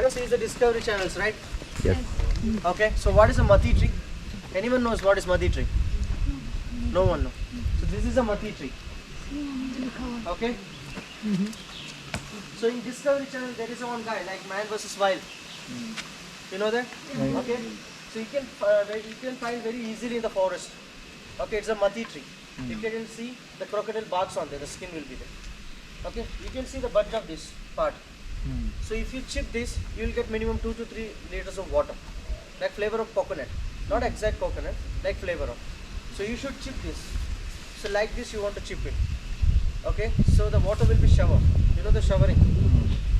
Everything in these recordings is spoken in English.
See the Discovery channels, right? Yes. Okay, so what is a Mati tree? Anyone knows what is Mati tree? No one knows. So this is a Mati tree. Okay? So in Discovery Channel there is a one guy like Man vs Wild. You know that? Okay. So you can find very easily in the forest. Okay, it's a Mati tree. You can see the crocodile barks on there. The skin will be there. Okay. You can see the butt of this part. So if you chip this, you will get minimum 2 to 3 liters of water, like flavor of coconut, not exact coconut, like flavor of. So you should chip this. So like this you want to chip it. Okay. So the water will be shower. You know the showering.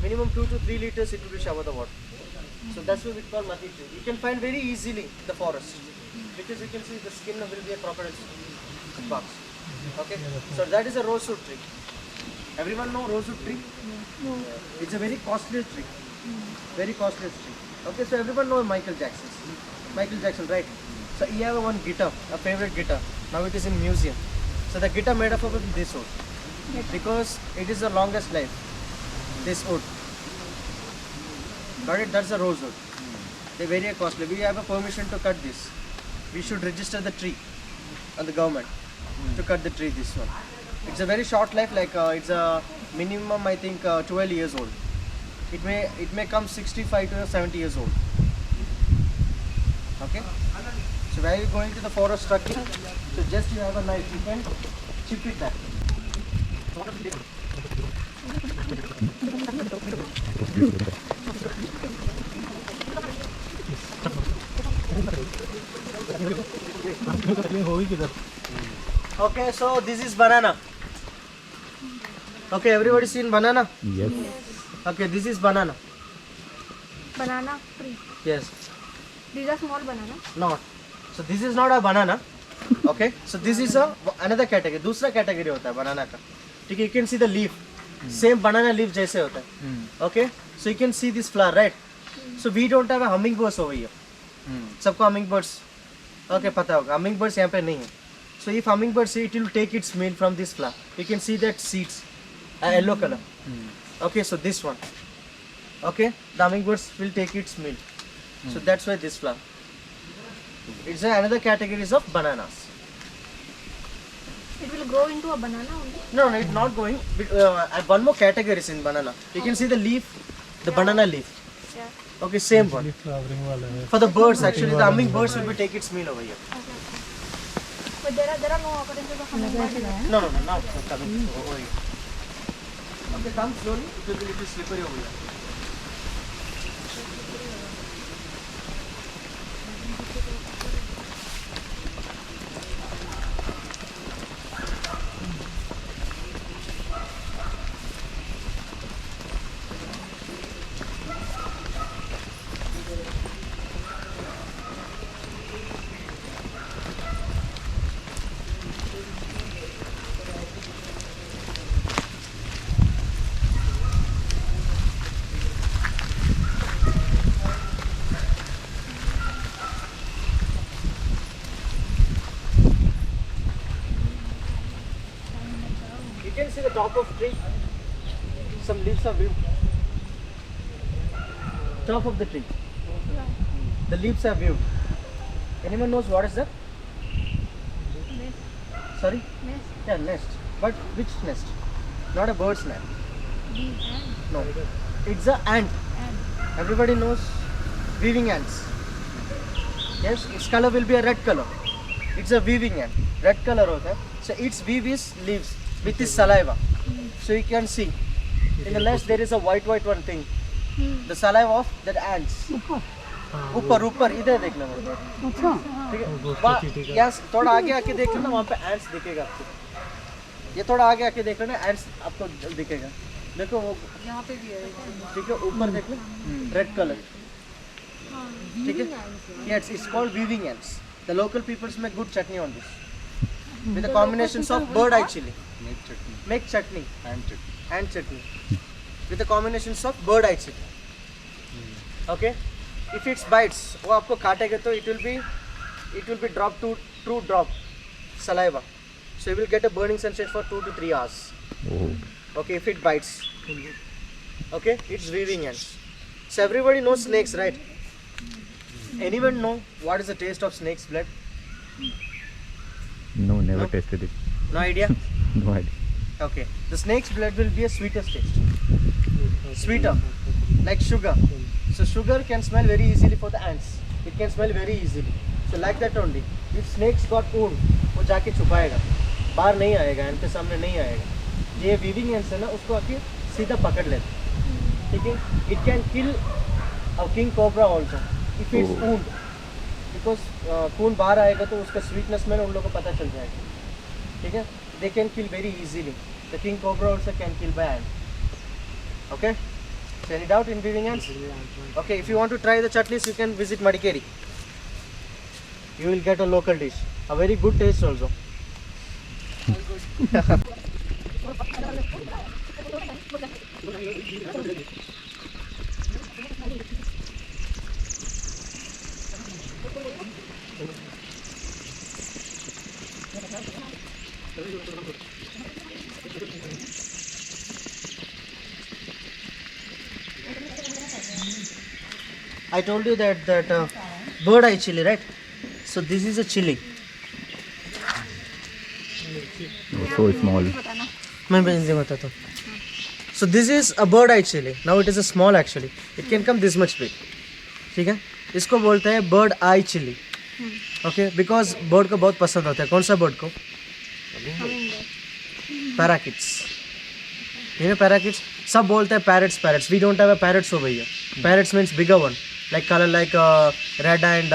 Minimum 2 to 3 liters it will be shower the water. So that's what we call Mati tree. You can find very easily the forest because you can see the skin will be a crocodile box. Okay. So that is a rosewood tree. Everyone know rosewood tree? No. It's a very costly tree. Very costly tree. Okay, so everyone knows Michael Jackson. Michael Jackson, right? So he have one guitar, a favorite guitar. Now it is in museum. So the guitar made up of this wood. Because it is the longest life. This wood. Got it? That's a rosewood. They're very costly. We have a permission to cut this. We should register the tree on the government to cut the tree, this one. It's a very short life, like it's a minimum I think 12 years old. It may come 65 to 70 years old. Okay. So while you're going to the forest trekking, so just you have a knife, you can chip it that. Okay, so this is banana. Okay, everybody seen banana? Yes. Okay, this is banana. Banana tree. Yes. These are small banana. Not. So this is not a banana. Okay. So this is another category. दूसरा category होता है banana का. ठीक है. You can see the leaf. Same banana leaf जैसे होता है. Okay. So you can see this flower, right? So we don't have a hummingbirds over here. सबको hummingbirds. Okay, पता होगा. Hummingbirds यहाँ पे नहीं है. So if hummingbirds, it will take its meal from this flower. You can see that seeds, yellow color. Okay, so this one. Okay, the hummingbirds will take its meal. So that's why this flower. It's another categories of bananas. It will grow into a banana only. No, it's not going. One more category is in banana. You can see the leaf, the banana leaf. Yeah. Okay, same one. For the birds, actually, the hummingbirds will be take its meal over here. Okay. But there are no occurrences of hummingbird. No, now it's coming over here. Okay, come slowly. It will be a little slippery over here. You can see the top of tree. Some leaves are viewed. Top of the tree. The leaves are viewed. Anyone knows what is that? Nest. Sorry? Nest. Yeah, nest. But which nest? Not a bird's nest. Bee and No. It's a ant. ant. Everybody knows weaving ants. Yes, its color will be a red color. It's a weaving ant. Red color होता है. So its weave is leaves with its saliva. So you can see in the nest there is a white one thing. The saliva of that ants. ऊपर इधर देखना मेरे. ठीक है. Yes थोड़ा आगे आके देख लेना वहाँ पे ants दिखेगा आपको. ये थोड़ा आगे आके देख लेना ants आपको दिखेगा. देखो वो यहाँ पे भी है. ठीक है ऊपर देख लो रेड कलर. ठीक है. Yes, it's called weaving ants. The local peoples make good chutney on this with the combinations of bird eye chili. Make chutney. Make chutney And chutney. and chutney with the combinations of bird eye chili. Okay, if it bites, वो आपको काटेगा तो it will be drop to true drop saliva, so you will get a burning sensation for 2 to 3 hours. Oh. Okay, if it bites. Okay, it's weaving ants. So everybody knows snakes, right? Anyone know what is the taste of snake's blood? No, never No? tasted it. No idea. No idea. Okay, the snake's blood will be a sweetest taste, sweeter, like sugar. So sugar can smell very easily for the ants. It can smell very easily. So like that only. If snakes got wound, वो जाके छुपाएगा, बाहर नहीं आएगा, ant के सामने नहीं आएगा. ये weaving ants है ना, उसको आके सीधा पकड़ लेते. ठीक है? It can kill a king cobra also if it's Oh. wound, because खून बाहर आएगा तो उसका sweetness smell उन लोगों को पता चल जाएगा. ठीक है? They can kill very easily. The king cobra also can kill by ant. Okay? So any doubt in weaving ants? Okay, if you want to try the chutneys, you can visit Madikeri. You will get a local dish. A very good taste also. I told you that bird eye chili, right? So this is a chili. Oh, so small. बताना. मैं हिंदी में बताता हूँ. So this is a bird eye chili. Now it is a small actually. It can come this much big. ठीक है? इसको बोलते हैं bird eye chili. Okay? Because bird को बहुत पसंद होता है. कौन सा bird को? Parakeets. You know parakeets? सब बोलते हैं parrots. We don't have a parrots over here. Parrots means bigger one. Like color like red and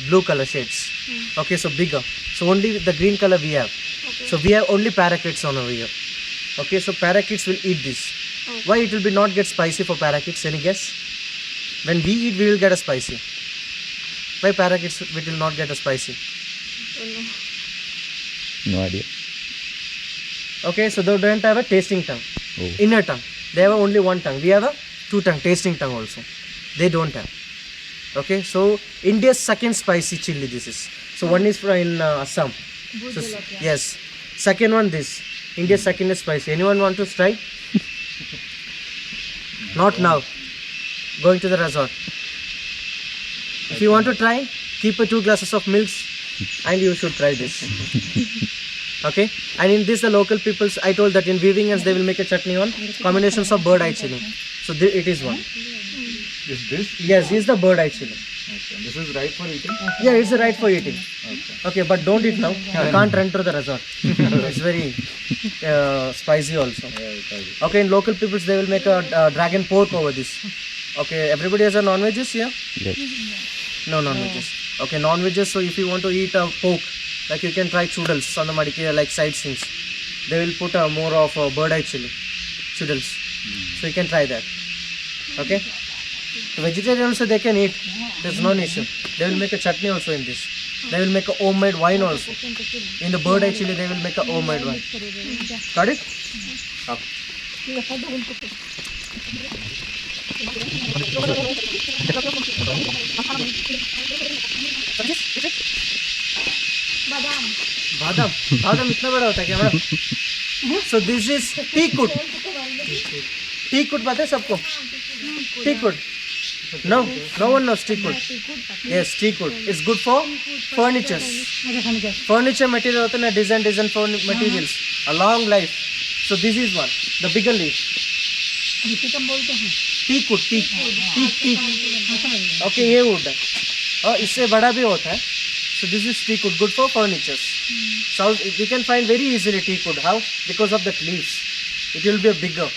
blue color shades. Okay, so bigger. So only the green color we have. So we have only parakeets on over here. Okay, so parakeets will eat this. Why it will be not get spicy for parakeets? Any guess? When we eat, we will get a spicy. Why parakeets we will not get a spicy? No idea. Okay, so they don't have a tasting tongue. Oh. Inner tongue. They have only one tongue. We have a two tongue, tasting tongue also. They don't have. Okay, so India's second spicy chili this is. So one is from in Assam. So, yes. Second one this. India's second is spicy. Anyone want to try? Not now. Going to the resort. If you want to try, keep 2 glasses of milk and you should try this. Okay, and in this the local peoples, I told that in weaving ants they will make a chutney on combinations of bird eye chili. So it is one. Is this? Yes, this is the bird eye chili. Okay. This is right for eating? Yeah, it's right for eating. Okay. Okay, but don't eat now. You can't enter the resort. It's very spicy also. Yeah, it is. Okay, in local peoples they will make a dragon pork over this. Okay, everybody has a non-veggies here? Yes. No non-veggies. Okay, non-veggies. So if you want to eat a pork, like you can try chudals on the Madikeri, like side things. They will put more of bird eye chili, chudals. So you can try that. Okay. The vegetarian also they can eat. There's no issue. They will make a chutney also in this. They will make a homemade wine also. In the bird eye chili, they will make a homemade wine. Got it? Okay. बादाम. बादाम इतना बड़ा होता है क्या madam? So this is teakwood. Teakwood पता है सबको? Teakwood. No one knows teakwood. Yes, teakwood. It's good for furnitures. Furniture material होता है ना, design materials. A long life. So this is one. The bigger leaf. Teakwood. Teak. Okay, ये wood है. और इससे बड़ा भी होता है. So this is teakwood, good for furnitures. So we can find very easily teakwood. How? Because of that leaves. It will be a bigger.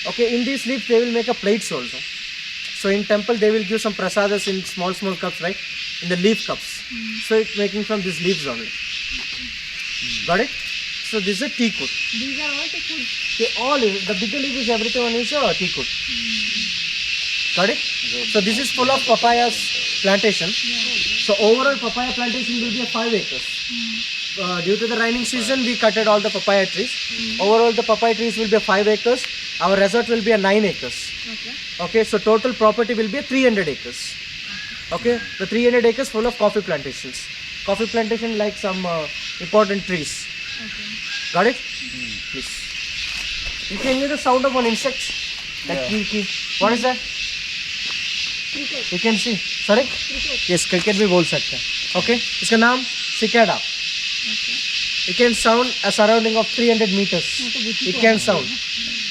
Okay, in these leaves they will make a plates also. So in temple they will give some prasadas in small cups, right? In the leaf cups. So it's making from these leaves only. Got it? So this is a teakwood. These are all teakwood. Okay, the bigger leaf is everything on is a teakwood. Got it? So this is full of papayas plantation. So overall papaya plantation will be a 5 acres. due to the rainy season, we cutted all the papaya trees. Overall, the papaya trees will be 5 acres. Our resort will be a 9 acres. Okay. Okay, so total property will be 300 acres. Okay, the 300 acres full of coffee plantations. Coffee plantation like some important trees. Okay. Got it? Please. You can hear the sound of one insect. That key. What is that? Cricket. You can see. Sorry? Cricket. Yes, cricket भी बोल सकते हैं. Okay, इसका नाम cicada. Okay. It can sound a surrounding of 300 meters. It can sound,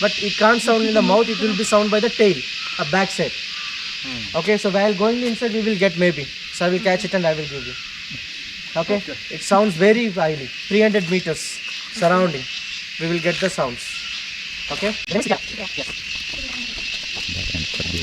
but it can't sound in the mouth. It will be sound by the tail, a backside. Okay, so while going inside, we will get maybe. So I will catch it and I will give you. Okay, it sounds very highly. 300 meters surrounding. We will get the sounds. Okay. Yes. That and for you.